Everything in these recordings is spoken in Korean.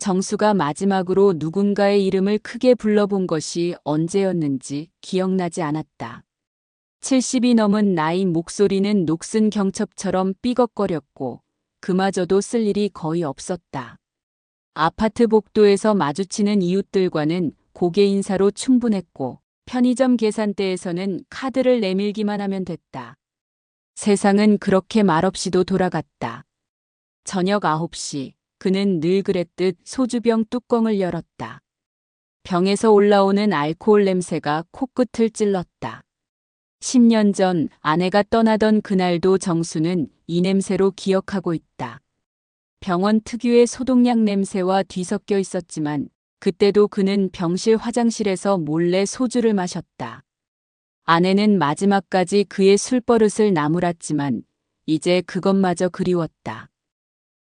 정수가 마지막으로 누군가의 이름을 크게 불러본 것이 언제였는지 기억나지 않았다. 70이 넘은 나이 목소리는 녹슨 경첩처럼 삐걱거렸고 그마저도 쓸 일이 거의 없었다. 아파트 복도에서 마주치는 이웃들과는 고개 인사로 충분했고 편의점 계산대에서는 카드를 내밀기만 하면 됐다. 세상은 그렇게 말없이도 돌아갔다. 저녁 9시 그는 늘 그랬듯 소주병 뚜껑을 열었다. 병에서 올라오는 알코올 냄새가 코끝을 찔렀다. 10년 전 아내가 떠나던 그날도 정수는 이 냄새로 기억하고 있다. 병원 특유의 소독약 냄새와 뒤섞여 있었지만 그때도 그는 병실 화장실에서 몰래 소주를 마셨다. 아내는 마지막까지 그의 술버릇을 나무랐지만 이제 그것마저 그리웠다.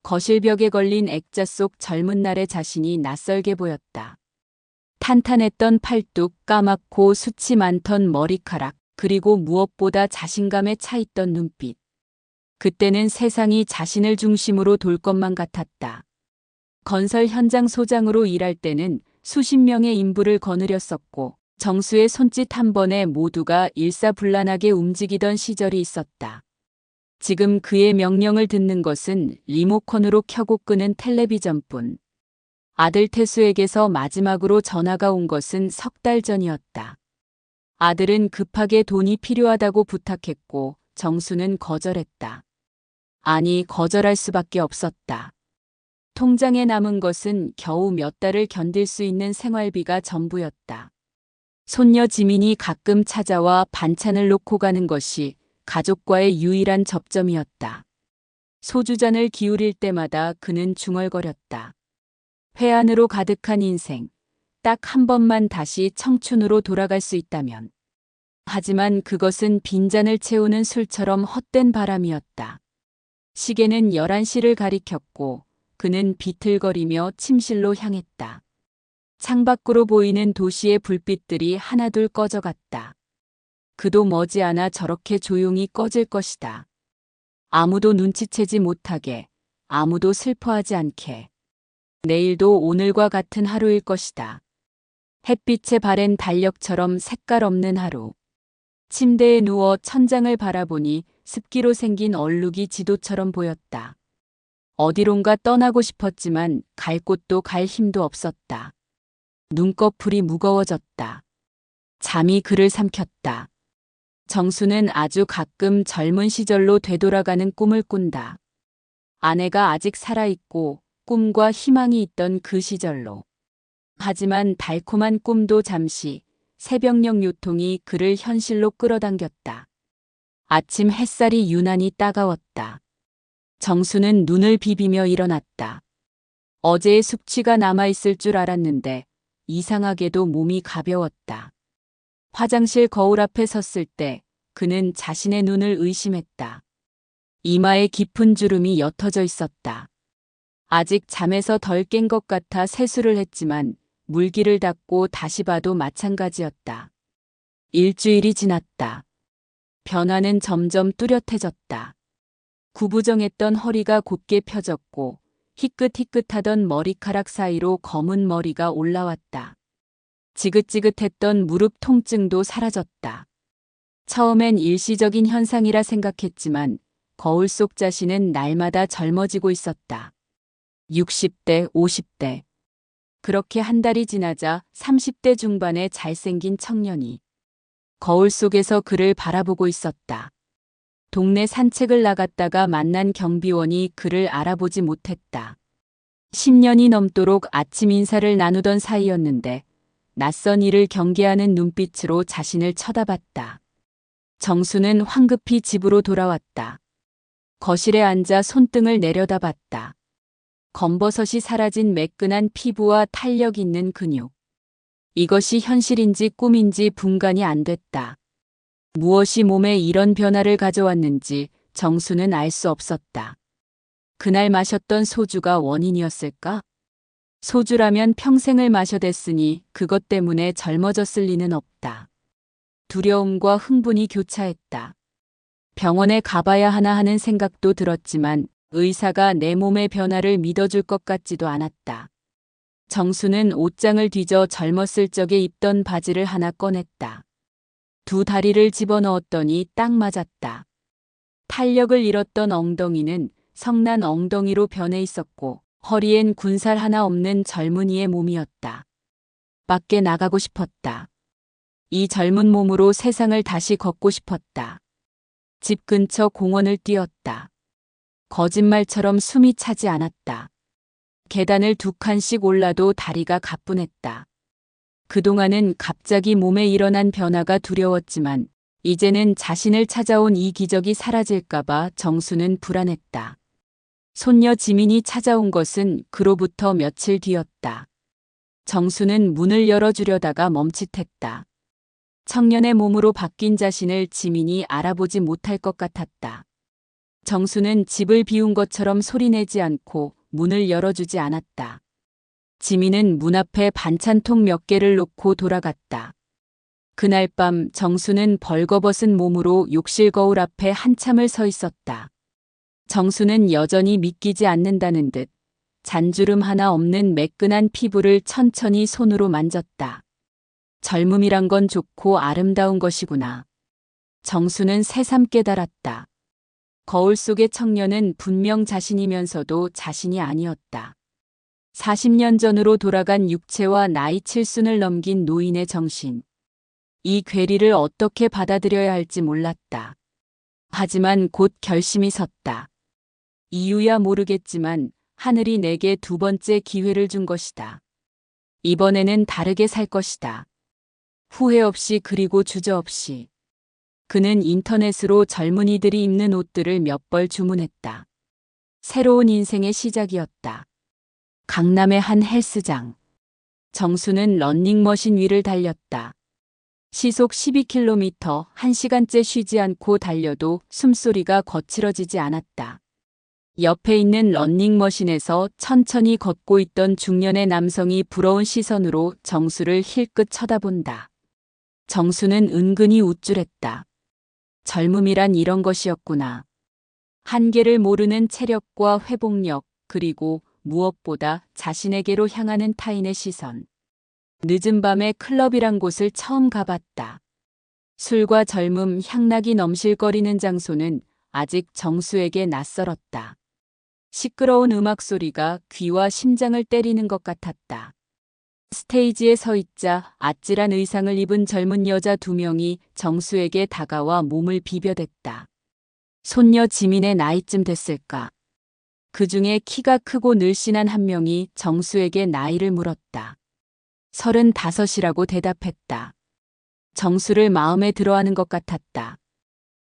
거실 벽에 걸린 액자 속 젊은 날의 자신이 낯설게 보였다. 탄탄했던 팔뚝, 까맣고 숱이 많던 머리카락, 그리고 무엇보다 자신감에 차있던 눈빛. 그때는 세상이 자신을 중심으로 돌 것만 같았다. 건설 현장 소장으로 일할 때는 수십 명의 인부를 거느렸었고 정수의 손짓 한 번에 모두가 일사불란하게 움직이던 시절이 있었다. 지금 그의 명령을 듣는 것은 리모컨으로 켜고 끄는 텔레비전뿐. 아들 태수에게서 마지막으로 전화가 온 것은 석 달 전이었다. 아들은 급하게 돈이 필요하다고 부탁했고 정수는 거절했다. 아니, 거절할 수밖에 없었다. 통장에 남은 것은 겨우 몇 달을 견딜 수 있는 생활비가 전부였다. 손녀 지민이 가끔 찾아와 반찬을 놓고 가는 것이 가족과의 유일한 접점이었다. 소주잔을 기울일 때마다 그는 중얼거렸다. 회한으로 가득한 인생, 딱 한 번만 다시 청춘으로 돌아갈 수 있다면. 하지만 그것은 빈잔을 채우는 술처럼 헛된 바람이었다. 시계는 11시를 가리켰고 그는 비틀거리며 침실로 향했다. 창밖으로 보이는 도시의 불빛들이 하나둘 꺼져갔다. 그도 머지않아 저렇게 조용히 꺼질 것이다. 아무도 눈치채지 못하게, 아무도 슬퍼하지 않게. 내일도 오늘과 같은 하루일 것이다. 햇빛에 바랜 달력처럼 색깔 없는 하루. 침대에 누워 천장을 바라보니 습기로 생긴 얼룩이 지도처럼 보였다. 어디론가 떠나고 싶었지만 갈 곳도 갈 힘도 없었다. 눈꺼풀이 무거워졌다. 잠이 그를 삼켰다. 정수는 아주 가끔 젊은 시절로 되돌아가는 꿈을 꾼다. 아내가 아직 살아있고 꿈과 희망이 있던 그 시절로. 하지만 달콤한 꿈도 잠시 새벽녘 요통이 그를 현실로 끌어당겼다. 아침 햇살이 유난히 따가웠다. 정수는 눈을 비비며 일어났다. 어제의 숙취가 남아있을 줄 알았는데 이상하게도 몸이 가벼웠다. 화장실 거울 앞에 섰을 때 그는 자신의 눈을 의심했다. 이마에 깊은 주름이 옅어져 있었다. 아직 잠에서 덜 깬 것 같아 세수를 했지만 물기를 닦고 다시 봐도 마찬가지였다. 일주일이 지났다. 변화는 점점 뚜렷해졌다. 구부정했던 허리가 곧게 펴졌고 희끗희끗하던 머리카락 사이로 검은 머리가 올라왔다. 지긋지긋했던 무릎 통증도 사라졌다. 처음엔 일시적인 현상이라 생각했지만 거울 속 자신은 날마다 젊어지고 있었다. 60대, 50대. 그렇게 한 달이 지나자 30대 중반의 잘생긴 청년이 거울 속에서 그를 바라보고 있었다. 동네 산책을 나갔다가 만난 경비원이 그를 알아보지 못했다. 10년이 넘도록 아침 인사를 나누던 사이였는데 낯선 이를 경계하는 눈빛으로 자신을 쳐다봤다. 정수는 황급히 집으로 돌아왔다. 거실에 앉아 손등을 내려다봤다. 검버섯이 사라진 매끈한 피부와 탄력 있는 근육. 이것이 현실인지 꿈인지 분간이 안 됐다. 무엇이 몸에 이런 변화를 가져왔는지 정수는 알 수 없었다. 그날 마셨던 소주가 원인이었을까? 소주라면 평생을 마셔댔으니 그것 때문에 젊어졌을 리는 없다. 두려움과 흥분이 교차했다. 병원에 가봐야 하나 하는 생각도 들었지만 의사가 내 몸의 변화를 믿어줄 것 같지도 않았다. 정수는 옷장을 뒤져 젊었을 적에 입던 바지를 하나 꺼냈다. 두 다리를 집어넣었더니 딱 맞았다. 탄력을 잃었던 엉덩이는 성난 엉덩이로 변해 있었고 허리엔 군살 하나 없는 젊은이의 몸이었다. 밖에 나가고 싶었다. 이 젊은 몸으로 세상을 다시 걷고 싶었다. 집 근처 공원을 뛰었다. 거짓말처럼 숨이 차지 않았다. 계단을 2칸씩 올라도 다리가 가뿐했다. 그동안은 갑자기 몸에 일어난 변화가 두려웠지만 이제는 자신을 찾아온 이 기적이 사라질까봐 정수는 불안했다. 손녀 지민이 찾아온 것은 그로부터 며칠 뒤였다. 정수는 문을 열어주려다가 멈칫했다. 청년의 몸으로 바뀐 자신을 지민이 알아보지 못할 것 같았다. 정수는 집을 비운 것처럼 소리내지 않고 문을 열어주지 않았다. 지민은 문 앞에 반찬통 몇 개를 놓고 돌아갔다. 그날 밤 정수는 벌거벗은 몸으로 욕실 거울 앞에 한참을 서 있었다. 정수는 여전히 믿기지 않는다는 듯 잔주름 하나 없는 매끈한 피부를 천천히 손으로 만졌다. 젊음이란 건 좋고 아름다운 것이구나. 정수는 새삼 깨달았다. 거울 속의 청년은 분명 자신이면서도 자신이 아니었다. 40년 전으로 돌아간 육체와 나이 7순을 넘긴 노인의 정신. 이 괴리를 어떻게 받아들여야 할지 몰랐다. 하지만 곧 결심이 섰다. 이유야 모르겠지만 하늘이 내게 2번째 기회를 준 것이다. 이번에는 다르게 살 것이다. 후회 없이 그리고 주저없이. 그는 인터넷으로 젊은이들이 입는 옷들을 몇 벌 주문했다. 새로운 인생의 시작이었다. 강남의 한 헬스장. 정수는 러닝머신 위를 달렸다. 시속 12km, 1시간째 쉬지 않고 달려도 숨소리가 거칠어지지 않았다. 옆에 있는 러닝머신에서 천천히 걷고 있던 중년의 남성이 부러운 시선으로 정수를 힐끗 쳐다본다. 정수는 은근히 우쭐했다. 젊음이란 이런 것이었구나. 한계를 모르는 체력과 회복력, 그리고 무엇보다 자신에게로 향하는 타인의 시선. 늦은 밤에 클럽이란 곳을 처음 가봤다. 술과 젊음, 향락이 넘실거리는 장소는 아직 정수에게 낯설었다. 시끄러운 음악 소리가 귀와 심장을 때리는 것 같았다. 스테이지에 서 있자 아찔한 의상을 입은 젊은 여자 2명이 정수에게 다가와 몸을 비벼댔다. 손녀 지민의 나이쯤 됐을까? 그 중에 키가 크고 늘씬한 한 명이 정수에게 나이를 물었다. 35이라고 대답했다. 정수를 마음에 들어하는 것 같았다.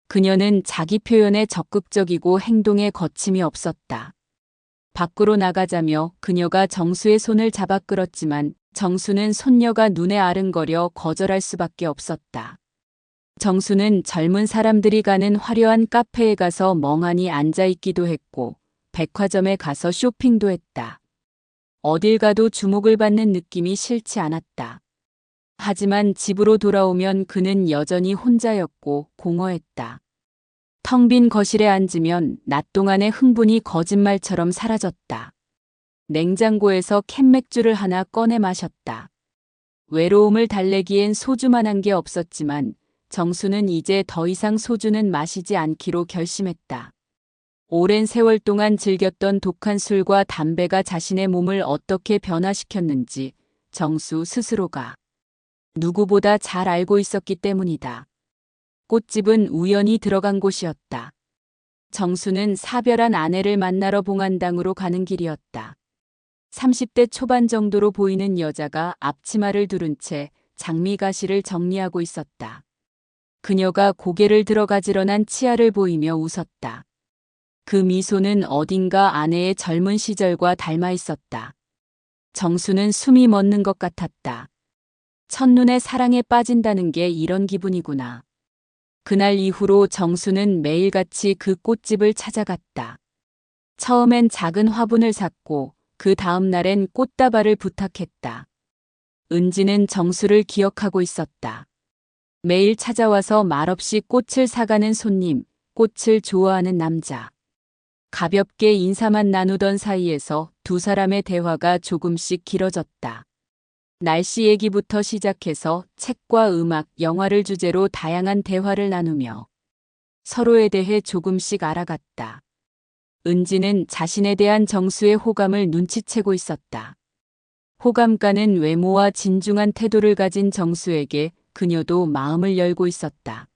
그녀는 자기 표현에 적극적이고 행동에 거침이 없었다. 밖으로 나가자며 그녀가 정수의 손을 잡아 끌었지만 정수는 손녀가 눈에 아른거려 거절할 수밖에 없었다. 정수는 젊은 사람들이 가는 화려한 카페에 가서 멍하니 앉아있기도 했고 백화점에 가서 쇼핑도 했다. 어딜 가도 주목을 받는 느낌이 싫지 않았다. 하지만 집으로 돌아오면 그는 여전히 혼자였고 공허했다. 텅 빈 거실에 앉으면 낮 동안의 흥분이 거짓말처럼 사라졌다. 냉장고에서 캔맥주를 하나 꺼내 마셨다. 외로움을 달래기엔 소주만한 게 없었지만 정수는 이제 더 이상 소주는 마시지 않기로 결심했다. 오랜 세월 동안 즐겼던 독한 술과 담배가 자신의 몸을 어떻게 변화시켰는지 정수 스스로가 누구보다 잘 알고 있었기 때문이다. 꽃집은 우연히 들어간 곳이었다. 정수는 사별한 아내를 만나러 봉안당으로 가는 길이었다. 30대 초반 정도로 보이는 여자가 앞치마를 두른 채 장미가시를 정리하고 있었다. 그녀가 고개를 들어 가지런한 치아를 보이며 웃었다. 그 미소는 어딘가 아내의 젊은 시절과 닮아 있었다. 정수는 숨이 멎는 것 같았다. 첫눈에 사랑에 빠진다는 게 이런 기분이구나. 그날 이후로 정수는 매일같이 그 꽃집을 찾아갔다. 처음엔 작은 화분을 샀고 그 다음 날엔 꽃다발을 부탁했다. 은지는 정수를 기억하고 있었다. 매일 찾아와서 말없이 꽃을 사가는 손님, 꽃을 좋아하는 남자. 가볍게 인사만 나누던 사이에서 두 사람의 대화가 조금씩 길어졌다. 날씨 얘기부터 시작해서 책과 음악, 영화를 주제로 다양한 대화를 나누며 서로에 대해 조금씩 알아갔다. 은지는 자신에 대한 정수의 호감을 눈치채고 있었다. 호감가는 외모와 진중한 태도를 가진 정수에게 그녀도 마음을 열고 있었다.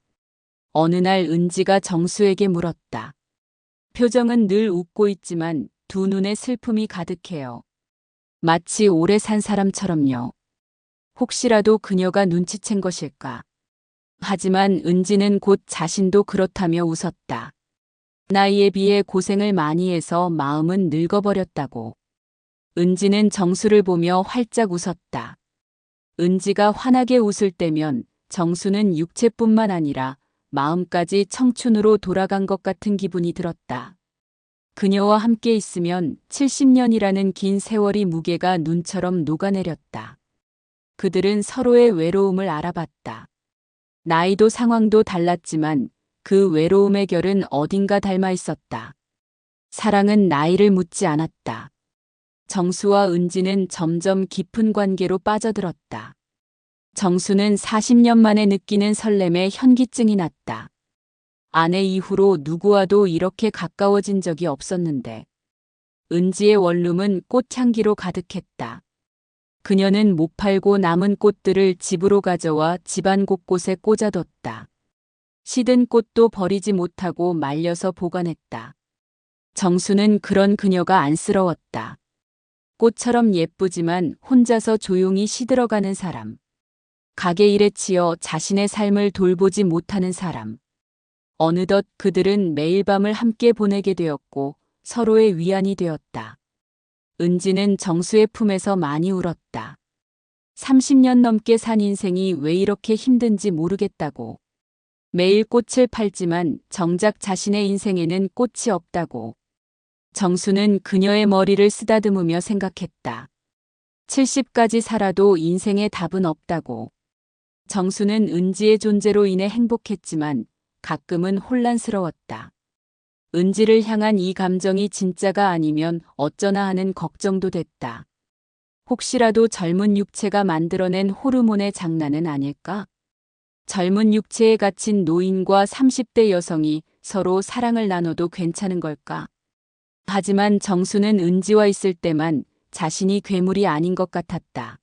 어느 날 은지가 정수에게 물었다. 표정은 늘 웃고 있지만 두 눈에 슬픔이 가득해요. 마치 오래 산 사람처럼요. 혹시라도 그녀가 눈치챈 것일까? 하지만 은지는 곧 자신도 그렇다며 웃었다. 나이에 비해 고생을 많이 해서 마음은 늙어버렸다고. 은지는 정수를 보며 활짝 웃었다. 은지가 환하게 웃을 때면 정수는 육체뿐만 아니라 마음까지 청춘으로 돌아간 것 같은 기분이 들었다. 그녀와 함께 있으면 70년이라는 긴 세월이 무게가 눈처럼 녹아내렸다. 그들은 서로의 외로움을 알아봤다. 나이도 상황도 달랐지만 그 외로움의 결은 어딘가 닮아 있었다. 사랑은 나이를 묻지 않았다. 정수와 은지는 점점 깊은 관계로 빠져들었다. 정수는 40년 만에 느끼는 설렘에 현기증이 났다. 아내 이후로 누구와도 이렇게 가까워진 적이 없었는데. 은지의 원룸은 꽃향기로 가득했다. 그녀는 못 팔고 남은 꽃들을 집으로 가져와 집안 곳곳에 꽂아뒀다. 시든 꽃도 버리지 못하고 말려서 보관했다. 정수는 그런 그녀가 안쓰러웠다. 꽃처럼 예쁘지만 혼자서 조용히 시들어가는 사람. 가게 일에 치여 자신의 삶을 돌보지 못하는 사람. 어느덧 그들은 매일 밤을 함께 보내게 되었고 서로의 위안이 되었다. 은지는 정수의 품에서 많이 울었다. 30년 넘게 산 인생이 왜 이렇게 힘든지 모르겠다고. 매일 꽃을 팔지만 정작 자신의 인생에는 꽃이 없다고. 정수는 그녀의 머리를 쓰다듬으며 생각했다. 70까지 살아도 인생에 답은 없다고. 정수는 은지의 존재로 인해 행복했지만 가끔은 혼란스러웠다. 은지를 향한 이 감정이 진짜가 아니면 어쩌나 하는 걱정도 됐다. 혹시라도 젊은 육체가 만들어낸 호르몬의 장난은 아닐까? 젊은 육체에 갇힌 노인과 30대 여성이 서로 사랑을 나눠도 괜찮은 걸까? 하지만 정수는 은지와 있을 때만 자신이 괴물이 아닌 것 같았다.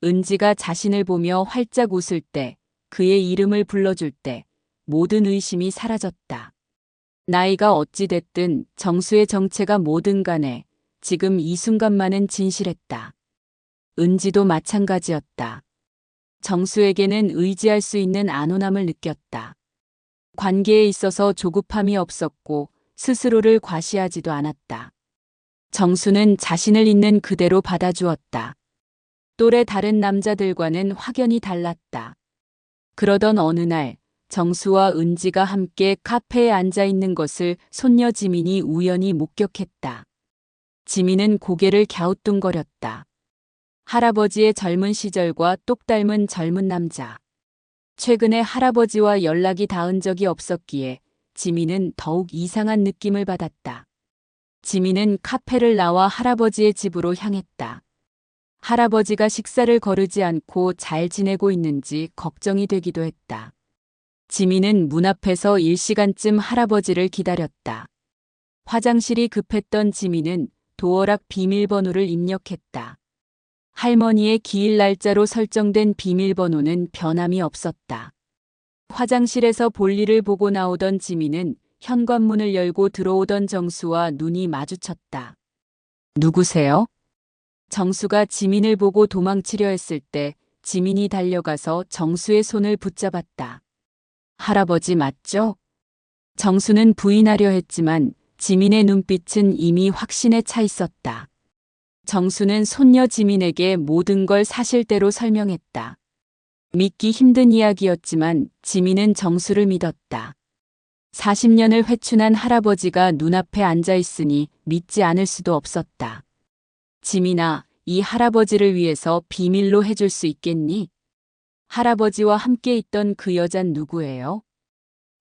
은지가 자신을 보며 활짝 웃을 때, 그의 이름을 불러줄 때 모든 의심이 사라졌다. 나이가 어찌 됐든 정수의 정체가 뭐든 간에 지금 이 순간만은 진실했다. 은지도 마찬가지였다. 정수에게는 의지할 수 있는 안온함을 느꼈다. 관계에 있어서 조급함이 없었고 스스로를 과시하지도 않았다. 정수는 자신을 있는 그대로 받아주었다. 또래 다른 남자들과는 확연히 달랐다. 그러던 어느 날 정수와 은지가 함께 카페에 앉아 있는 것을 손녀 지민이 우연히 목격했다. 지민은 고개를 갸우뚱거렸다. 할아버지의 젊은 시절과 똑 닮은 젊은 남자. 최근에 할아버지와 연락이 닿은 적이 없었기에 지민은 더욱 이상한 느낌을 받았다. 지민은 카페를 나와 할아버지의 집으로 향했다. 할아버지가 식사를 거르지 않고 잘 지내고 있는지 걱정이 되기도 했다. 지민은 문 앞에서 1시간쯤 할아버지를 기다렸다. 화장실이 급했던 지민은 도어락 비밀번호를 입력했다. 할머니의 기일 날짜로 설정된 비밀번호는 변함이 없었다. 화장실에서 볼일을 보고 나오던 지민은 현관문을 열고 들어오던 정수와 눈이 마주쳤다. 누구세요? 정수가 지민을 보고 도망치려 했을 때 지민이 달려가서 정수의 손을 붙잡았다. 할아버지 맞죠? 정수는 부인하려 했지만 지민의 눈빛은 이미 확신에 차 있었다. 정수는 손녀 지민에게 모든 걸 사실대로 설명했다. 믿기 힘든 이야기였지만 지민은 정수를 믿었다. 40년을 회춘한 할아버지가 눈앞에 앉아 있으니 믿지 않을 수도 없었다. 지민아, 이 할아버지를 위해서 비밀로 해줄 수 있겠니? 할아버지와 함께 있던 그 여잔 누구예요?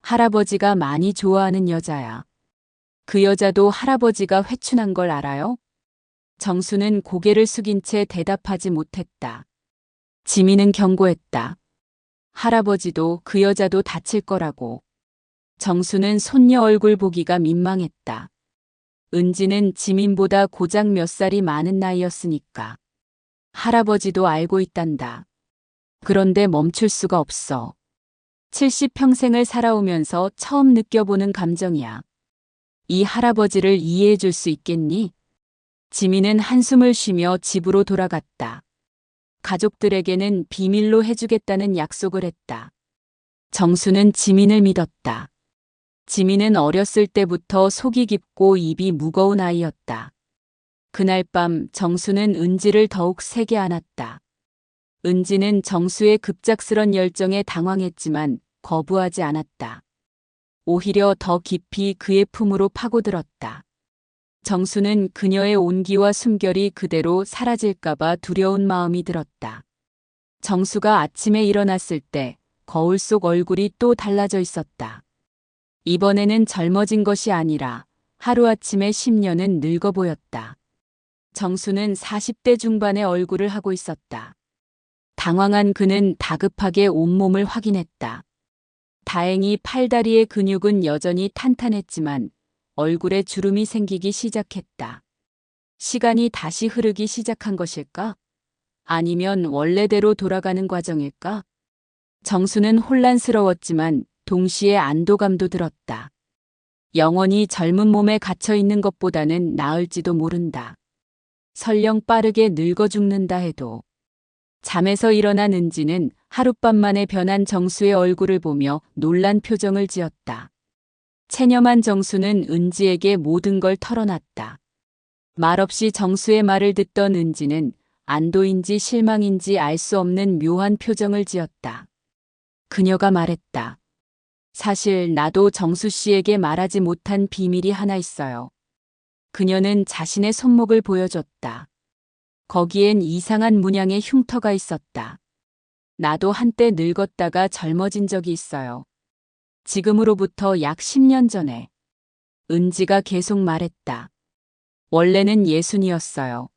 할아버지가 많이 좋아하는 여자야. 그 여자도 할아버지가 회춘한 걸 알아요? 정수는 고개를 숙인 채 대답하지 못했다. 지민은 경고했다. 할아버지도 그 여자도 다칠 거라고. 정수는 손녀 얼굴 보기가 민망했다. 은지는 지민보다 고작 몇 살이 많은 나이였으니까. 할아버지도 알고 있단다. 그런데 멈출 수가 없어. 70평생을 살아오면서 처음 느껴보는 감정이야. 이 할아버지를 이해해 줄 수 있겠니? 지민은 한숨을 쉬며 집으로 돌아갔다. 가족들에게는 비밀로 해주겠다는 약속을 했다. 정수는 지민을 믿었다. 지민은 어렸을 때부터 속이 깊고 입이 무거운 아이였다. 그날 밤 정수는 은지를 더욱 세게 안았다. 은지는 정수의 급작스런 열정에 당황했지만 거부하지 않았다. 오히려 더 깊이 그의 품으로 파고들었다. 정수는 그녀의 온기와 숨결이 그대로 사라질까봐 두려운 마음이 들었다. 정수가 아침에 일어났을 때 거울 속 얼굴이 또 달라져 있었다. 이번에는 젊어진 것이 아니라 하루아침에 10년은 늙어 보였다. 정수는 40대 중반의 얼굴을 하고 있었다. 당황한 그는 다급하게 온몸을 확인했다. 다행히 팔다리의 근육은 여전히 탄탄했지만 얼굴에 주름이 생기기 시작했다. 시간이 다시 흐르기 시작한 것일까? 아니면 원래대로 돌아가는 과정일까? 정수는 혼란스러웠지만 동시에 안도감도 들었다. 영원히 젊은 몸에 갇혀 있는 것보다는 나을지도 모른다. 설령 빠르게 늙어 죽는다 해도. 잠에서 일어난 은지는 하룻밤 만에 변한 정수의 얼굴을 보며 놀란 표정을 지었다. 체념한 정수는 은지에게 모든 걸 털어놨다. 말없이 정수의 말을 듣던 은지는 안도인지 실망인지 알 수 없는 묘한 표정을 지었다. 그녀가 말했다. 사실 나도 정수 씨에게 말하지 못한 비밀이 하나 있어요. 그녀는 자신의 손목을 보여줬다. 거기엔 이상한 문양의 흉터가 있었다. 나도 한때 늙었다가 젊어진 적이 있어요. 지금으로부터 약 10년 전에. 은지가 계속 말했다. 원래는 예순이었어요.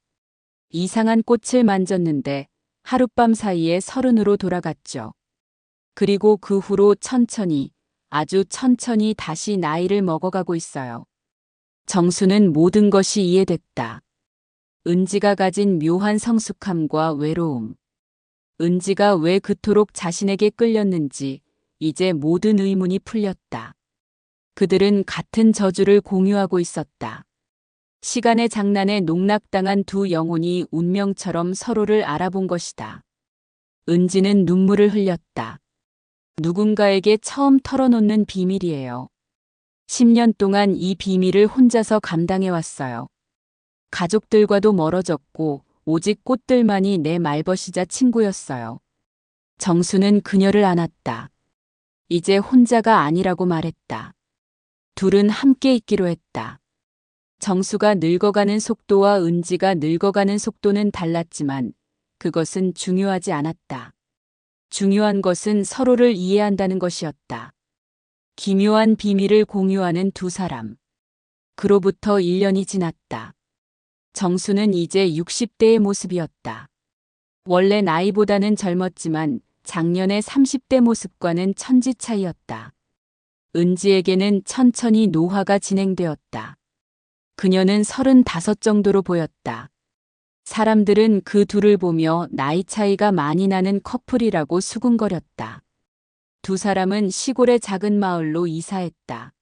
이상한 꽃을 만졌는데 하룻밤 사이에 30으로 돌아갔죠. 그리고 그 후로 천천히, 아주 천천히 다시 나이를 먹어가고 있어요. 정수는 모든 것이 이해됐다. 은지가 가진 묘한 성숙함과 외로움. 은지가 왜 그토록 자신에게 끌렸는지 이제 모든 의문이 풀렸다. 그들은 같은 저주를 공유하고 있었다. 시간의 장난에 농락당한 두 영혼이 운명처럼 서로를 알아본 것이다. 은지는 눈물을 흘렸다. 누군가에게 처음 털어놓는 비밀이에요. 10년 동안 이 비밀을 혼자서 감당해왔어요. 가족들과도 멀어졌고 오직 꽃들만이 내 말벗이자 친구였어요. 정수는 그녀를 안았다. 이제 혼자가 아니라고 말했다. 둘은 함께 있기로 했다. 정수가 늙어가는 속도와 은지가 늙어가는 속도는 달랐지만 그것은 중요하지 않았다. 중요한 것은 서로를 이해한다는 것이었다. 기묘한 비밀을 공유하는 두 사람. 그로부터 1년이 지났다. 정수는 이제 60대의 모습이었다. 원래 나이보다는 젊었지만 작년의 30대 모습과는 천지 차이였다. 은지에게는 천천히 노화가 진행되었다. 그녀는 35 정도로 보였다. 사람들은 그 둘을 보며 나이 차이가 많이 나는 커플이라고 수군거렸다. 두 사람은 시골의 작은 마을로 이사했다.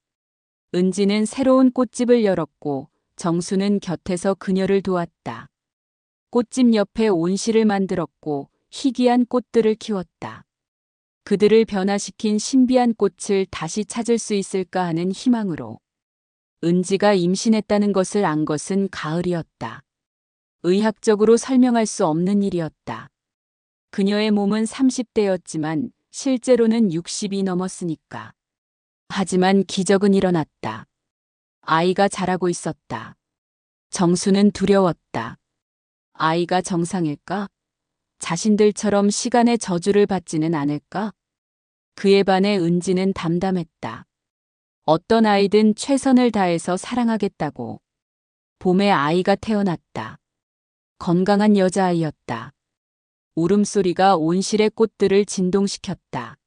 은지는 새로운 꽃집을 열었고 정수는 곁에서 그녀를 도왔다. 꽃집 옆에 온실을 만들었고 희귀한 꽃들을 키웠다. 그들을 변화시킨 신비한 꽃을 다시 찾을 수 있을까 하는 희망으로. 은지가 임신했다는 것을 안 것은 가을이었다. 의학적으로 설명할 수 없는 일이었다. 그녀의 몸은 30대였지만 실제로는 60이 넘었으니까. 하지만 기적은 일어났다. 아이가 자라고 있었다. 정수는 두려웠다. 아이가 정상일까? 자신들처럼 시간의 저주를 받지는 않을까? 그에 반해 은지는 담담했다. 어떤 아이든 최선을 다해서 사랑하겠다고. 봄에 아이가 태어났다. 건강한 여자아이였다. 울음소리가 온실의 꽃들을 진동시켰다.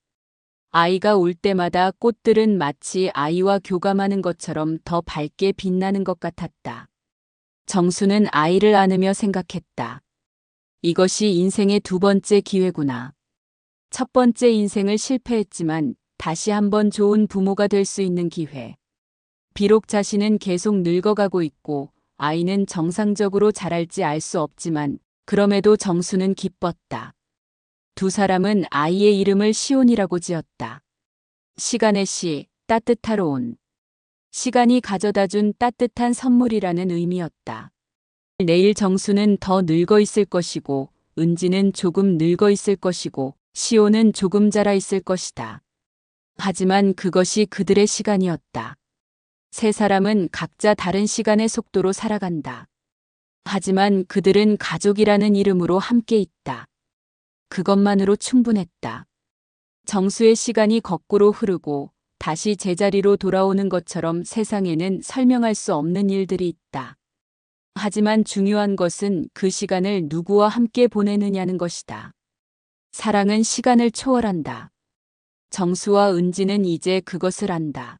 아이가 울 때마다 꽃들은 마치 아이와 교감하는 것처럼 더 밝게 빛나는 것 같았다. 정수는 아이를 안으며 생각했다. 이것이 인생의 두 번째 기회구나. 첫 번째 인생을 실패했지만 다시 한번 좋은 부모가 될 수 있는 기회. 비록 자신은 계속 늙어가고 있고 아이는 정상적으로 자랄지 알 수 없지만 그럼에도 정수는 기뻤다. 두 사람은 아이의 이름을 시온이라고 지었다. 시간의 시, 따뜻하러 온. 시간이 가져다준 따뜻한 선물이라는 의미였다. 내일 정수는 더 늙어 있을 것이고, 은지는 조금 늙어 있을 것이고, 시온은 조금 자라 있을 것이다. 하지만 그것이 그들의 시간이었다. 세 사람은 각자 다른 시간의 속도로 살아간다. 하지만 그들은 가족이라는 이름으로 함께 있다. 그것만으로 충분했다. 정수의 시간이 거꾸로 흐르고 다시 제자리로 돌아오는 것처럼 세상에는 설명할 수 없는 일들이 있다. 하지만 중요한 것은 그 시간을 누구와 함께 보내느냐는 것이다. 사랑은 시간을 초월한다. 정수와 은지는 이제 그것을 안다.